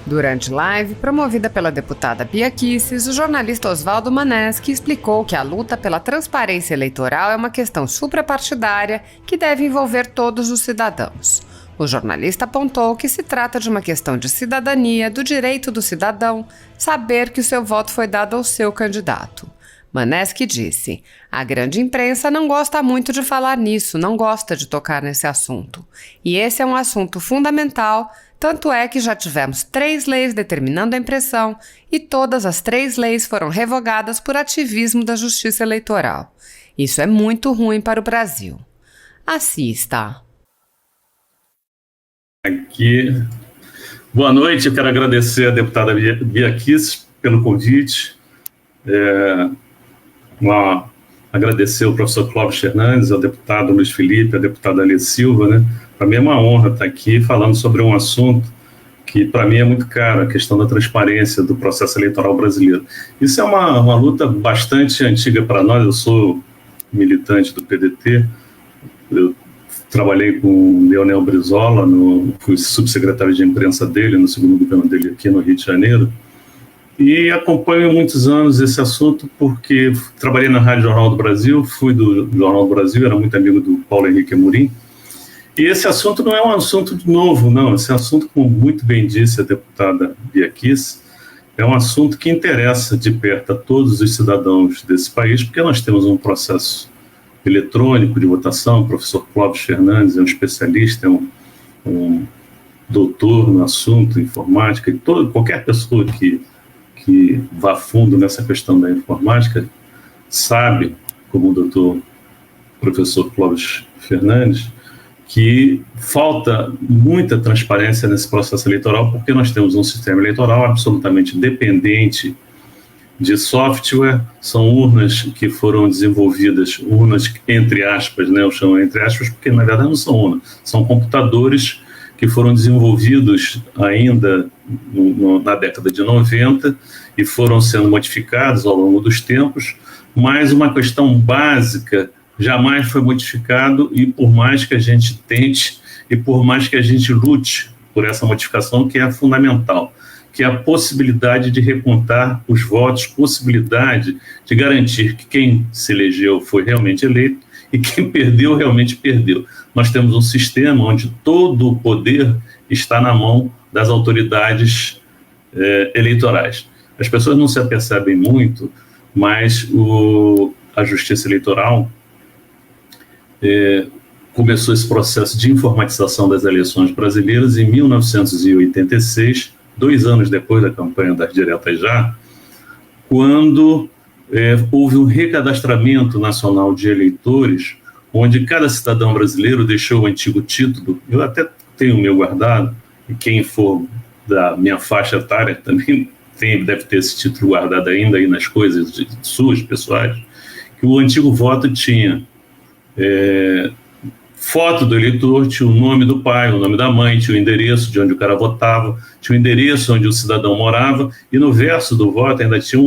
Durante live, promovida pela deputada Bia Kicis, o jornalista Oswaldo Maneschi explicou que a luta pela transparência eleitoral é uma questão suprapartidária que deve envolver todos os cidadãos. O jornalista apontou que se trata de uma questão de cidadania, do direito do cidadão saber que o seu voto foi dado ao seu candidato. Maneschi disse: a grande imprensa não gosta muito de falar nisso, não gosta de tocar nesse assunto. E esse é um assunto fundamental, tanto é que já tivemos 3 leis determinando a impressão e todas as 3 leis foram revogadas por ativismo da Justiça Eleitoral. Isso é muito ruim para o Brasil. Assista. Aqui. Boa noite, eu quero agradecer a deputada Bia Kicis pelo convite. Agradecer ao professor Clóvis Fernandes, ao deputado Luiz Felipe, à deputada Alia Silva, né? Para mim é uma honra estar aqui falando sobre um assunto que para mim é muito caro, a questão da transparência do processo eleitoral brasileiro. Isso é uma luta bastante antiga para nós. Eu sou militante do PDT, eu trabalhei com o Leonel Brizola, fui subsecretário de imprensa dele no segundo governo dele aqui no Rio de Janeiro, e acompanho há muitos anos esse assunto porque trabalhei na Rádio Jornal do Brasil, fui do Jornal do Brasil, era muito amigo do Paulo Henrique Amorim, e esse assunto não é um assunto novo, não. Esse assunto, como muito bem disse a deputada Bia Kicis, é um assunto que interessa de perto a todos os cidadãos desse país, porque nós temos um processo eletrônico de votação. O professor Clóvis Fernandes é um especialista, é um doutor no assunto, informática, e qualquer pessoa que vá a fundo nessa questão da informática sabe, como o doutor professor Clóvis Fernandes, que falta muita transparência nesse processo eleitoral, porque nós temos um sistema eleitoral absolutamente dependente de software. São urnas que foram desenvolvidas, urnas entre aspas, né, eu chamo entre aspas porque na verdade não são urnas, são computadores que foram desenvolvidos ainda na década de 90 e foram sendo modificados ao longo dos tempos, mas uma questão básica jamais foi modificado, e por mais que a gente tente e por mais que a gente lute por essa modificação, que é fundamental, que é a possibilidade de recontar os votos, possibilidade de garantir que quem se elegeu foi realmente eleito e quem perdeu realmente perdeu. Nós temos um sistema onde todo o poder está na mão das autoridades eleitorais. As pessoas não se apercebem muito, mas a Justiça Eleitoral começou esse processo de informatização das eleições brasileiras em 1986, 2 anos depois da campanha das diretas já, quando houve um recadastramento nacional de eleitores, onde cada cidadão brasileiro deixou o antigo título. Eu até tenho o meu guardado, e quem for da minha faixa etária também deve ter esse título guardado ainda aí nas coisas suas, pessoais, que o antigo voto tinha foto do eleitor, tinha o nome do pai, o nome da mãe, tinha o endereço de onde o cara votava, tinha o endereço onde o cidadão morava, e no verso do voto ainda tinha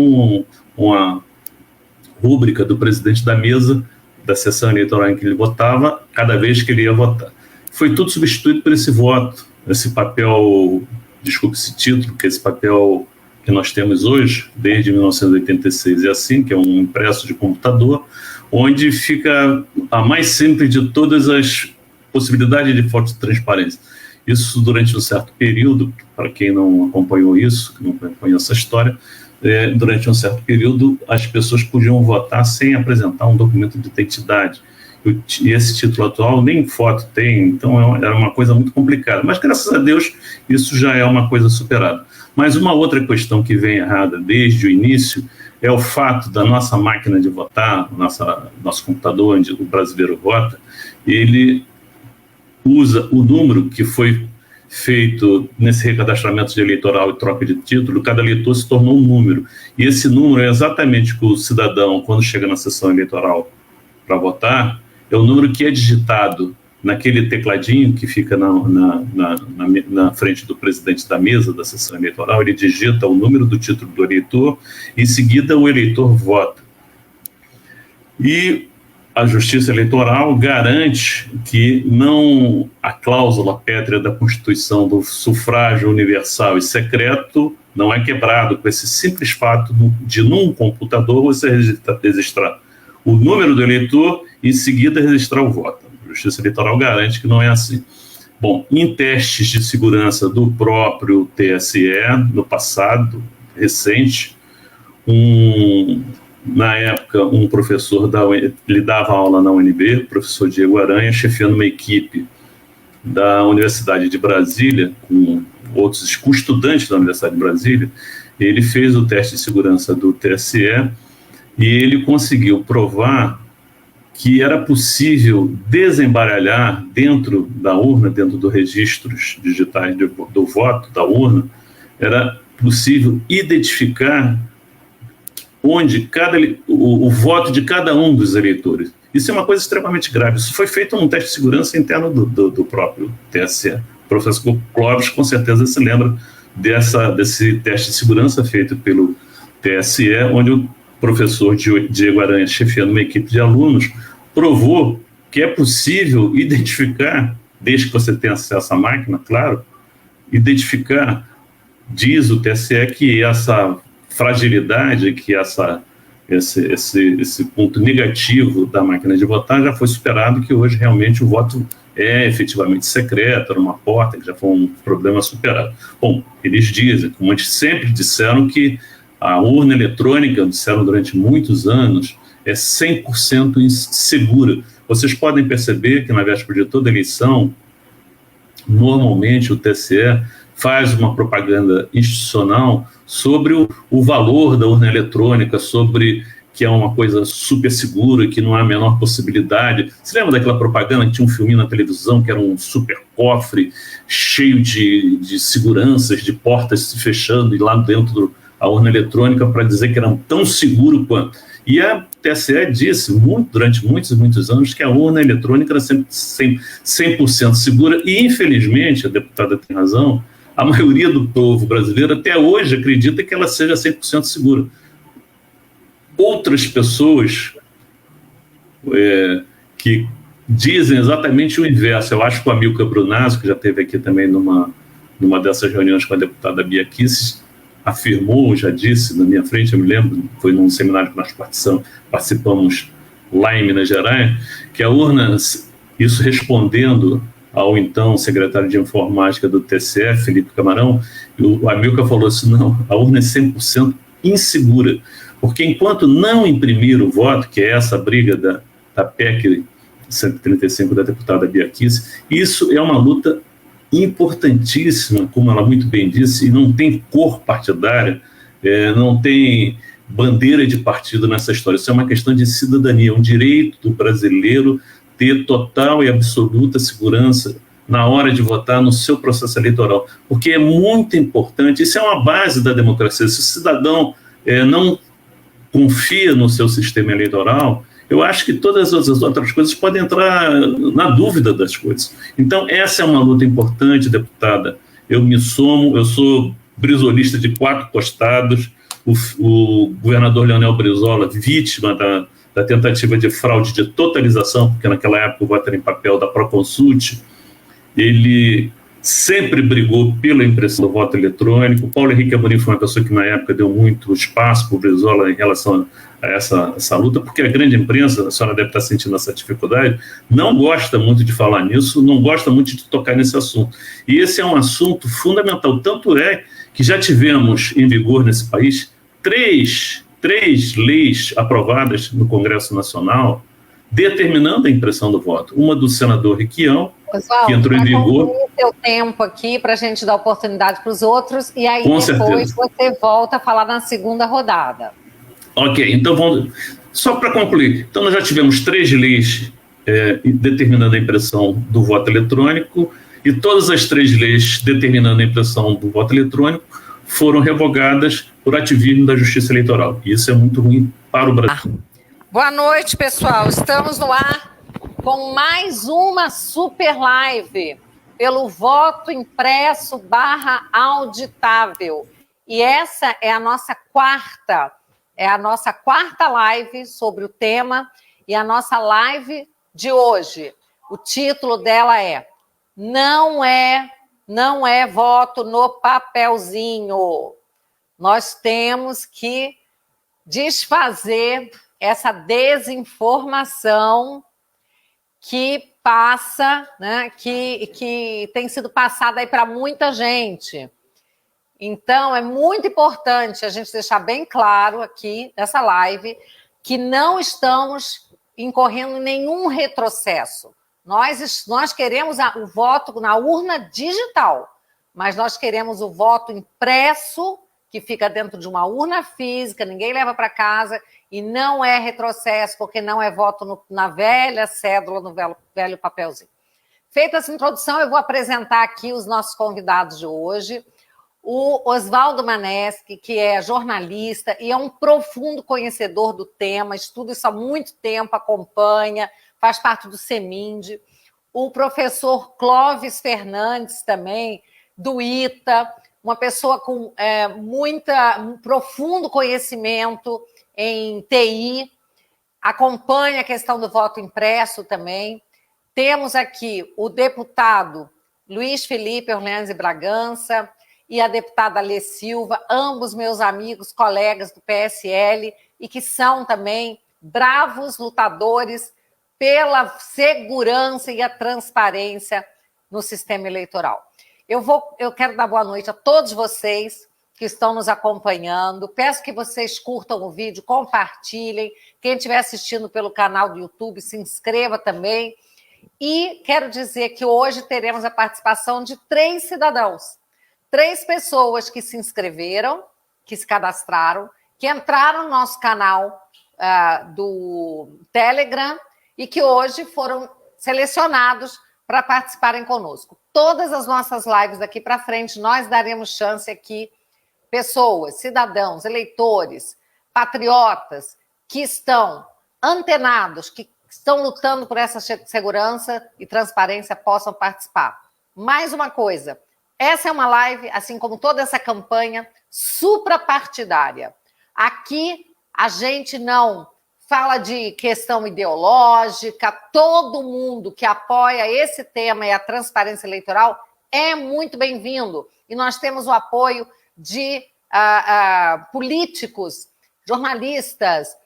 uma rúbrica do presidente da mesa da sessão eleitoral em que ele votava, cada vez que ele ia votar. Foi tudo substituído por esse voto, esse papel, desculpe esse título, que é esse papel que nós temos hoje, desde 1986, é assim, que é um impresso de computador, onde fica a mais simples de todas as possibilidades de forte transparência. Isso durante um certo período, para quem não acompanhou isso, que não acompanhou essa história, durante um certo período as pessoas podiam votar sem apresentar um documento de identidade. E esse título atual nem foto tem, então era uma coisa muito complicada. Mas, graças a Deus, isso já é uma coisa superada. Mas uma outra questão que vem errada desde o início é o fato da nossa máquina de votar, nosso computador onde o brasileiro vota, ele usa o número que foi feito nesse recadastramento de eleitoral e troca de título. Cada eleitor se tornou um número. E esse número é exatamente que o cidadão, quando chega na sessão eleitoral para votar, é o número que é digitado naquele tecladinho que fica na frente do presidente da mesa da sessão eleitoral. Ele digita o número do título do eleitor, em seguida o eleitor vota. E a Justiça Eleitoral garante que a cláusula pétrea da Constituição do sufrágio universal e secreto não é quebrado com esse simples fato de, num computador, você registrar o número do eleitor e, em seguida, registrar o voto. A Justiça Eleitoral garante que não é assim. Bom, em testes de segurança do próprio TSE, no passado recente, na época, um professor ele dava aula na UNB, o professor Diego Aranha, chefiando uma equipe da Universidade de Brasília, com estudantes da Universidade de Brasília. Ele fez o teste de segurança do TSE e ele conseguiu provar que era possível desembaralhar dentro da urna, dentro dos registros digitais do voto da urna, era possível identificar onde o voto de cada um dos eleitores. Isso é uma coisa extremamente grave. Isso foi feito num teste de segurança interno do próprio TSE. O professor Clóvis, com certeza, se lembra desse teste de segurança feito pelo TSE, onde o professor Diego Aranha, chefiando uma equipe de alunos, provou que é possível identificar, desde que você tenha acesso à máquina, claro, identificar, diz o TSE, que essa fragilidade, que esse ponto negativo da máquina de votar já foi superado, que hoje realmente o voto é efetivamente secreto, era uma porta, que já foi um problema superado. Bom, eles dizem, como eles sempre disseram, que a urna eletrônica, disseram durante muitos anos, é 100% segura. Vocês podem perceber que na véspera de toda eleição, normalmente o TSE faz uma propaganda institucional sobre o valor da urna eletrônica, sobre que é uma coisa super segura, que não há a menor possibilidade. Você lembra daquela propaganda que tinha um filminho na televisão, que era um super cofre, cheio de seguranças, de portas se fechando, e lá dentro a urna eletrônica, para dizer que era tão seguro quanto. E a TSE disse, durante muitos e muitos anos, que a urna eletrônica era 100% segura, e infelizmente, a deputada tem razão, a maioria do povo brasileiro até hoje acredita que ela seja 100% segura. Outras pessoas que dizem exatamente o inverso. Eu acho que o Amilcar Brunazzo, que já esteve aqui também numa dessas reuniões com a deputada Bia Kicis, afirmou, já disse na minha frente, eu me lembro, foi num seminário que nós participamos lá em Minas Gerais, que a urna, isso respondendo ao então secretário de informática do TSE, Felipe Camarão, o Amilcar falou assim, não, a urna é 100% insegura, porque enquanto não imprimir o voto, que é essa briga da PEC 135 da deputada Bia Kicis, isso é uma luta importantíssima, como ela muito bem disse, e não tem cor partidária, não tem bandeira de partido nessa história. Isso é uma questão de cidadania, um direito do brasileiro ter total e absoluta segurança na hora de votar no seu processo eleitoral, porque é muito importante, isso é uma base da democracia. Se o cidadão não confia no seu sistema eleitoral, eu acho que todas as outras coisas podem entrar na dúvida das coisas. Então, essa é uma luta importante, deputada. Eu me somo, eu sou brisolista de 4 costados, o governador Leonel Brizola, vítima da tentativa de fraude de totalização, porque naquela época o voto era em papel da Proconsult, ele sempre brigou pela impressão do voto eletrônico. Paulo Henrique Amorim foi uma pessoa que na época deu muito espaço para o Brizola em relação a essa luta, porque a grande imprensa, a senhora deve estar sentindo essa dificuldade, não gosta muito de falar nisso, não gosta muito de tocar nesse assunto. E esse é um assunto fundamental, tanto é que já tivemos em vigor nesse país três leis aprovadas no Congresso Nacional determinando a impressão do voto. Uma do senador Requião, pessoal, que entrou em vigor. Pessoal, seu tempo aqui para a gente dar oportunidade para os outros, e aí com depois certeza você volta a falar na segunda rodada. Ok, então vamos... Só para concluir, então nós já tivemos 3 leis determinando a impressão do voto eletrônico, e todas as 3 leis determinando a impressão do voto eletrônico foram revogadas por ativismo da Justiça Eleitoral. E isso é muito ruim para o Brasil. Boa noite, pessoal. Estamos no ar com mais uma super live pelo voto impresso / auditável. E essa é a nossa quarta live sobre o tema. E a nossa live de hoje, o título dela é Não é voto no papelzinho. Nós temos que desfazer essa desinformação que passa, né, que tem sido passada aí para muita gente. Então, é muito importante a gente deixar bem claro aqui nessa live que não estamos incorrendo em nenhum retrocesso. Nós queremos o voto na urna digital, mas nós queremos o voto impresso, que fica dentro de uma urna física, ninguém leva para casa, e não é retrocesso, porque não é voto na velha cédula, no velho papelzinho. Feita essa introdução, eu vou apresentar aqui os nossos convidados de hoje. O Oswaldo Maneschi, que é jornalista e é um profundo conhecedor do tema, estuda isso há muito tempo, acompanha, faz parte do CEMIND. O professor Clóvis Fernandes também, do ITA, uma pessoa com um profundo conhecimento em TI, acompanha a questão do voto impresso também. Temos aqui o deputado Luiz Felipe Orleans e Bragança e a deputada Alê Silva, ambos meus amigos, colegas do PSL, e que são também bravos lutadores pela segurança e a transparência no sistema eleitoral. Eu quero dar boa noite a todos vocês que estão nos acompanhando. Peço que vocês curtam o vídeo, compartilhem. Quem estiver assistindo pelo canal do YouTube, se inscreva também. E quero dizer que hoje teremos a participação de 3 cidadãos. 3 pessoas que se inscreveram, que se cadastraram, que entraram no nosso canal do Telegram e que hoje foram selecionados para participarem conosco. Todas as nossas lives daqui para frente, nós daremos chance aqui, pessoas, cidadãos, eleitores, patriotas que estão antenados, que estão lutando por essa segurança e transparência, possam participar. Mais uma coisa, essa é uma live, assim como toda essa campanha, suprapartidária. Aqui a gente não fala de questão ideológica, todo mundo que apoia esse tema e a transparência eleitoral é muito bem-vindo. E nós temos o apoio de políticos, jornalistas,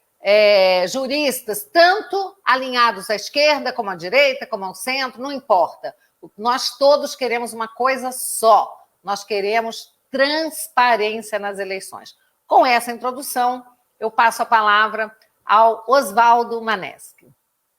juristas, tanto alinhados à esquerda, como à direita, como ao centro, não importa. Nós todos queremos uma coisa só, nós queremos transparência nas eleições. Com essa introdução, eu passo a palavra ao Oswaldo Maneschi.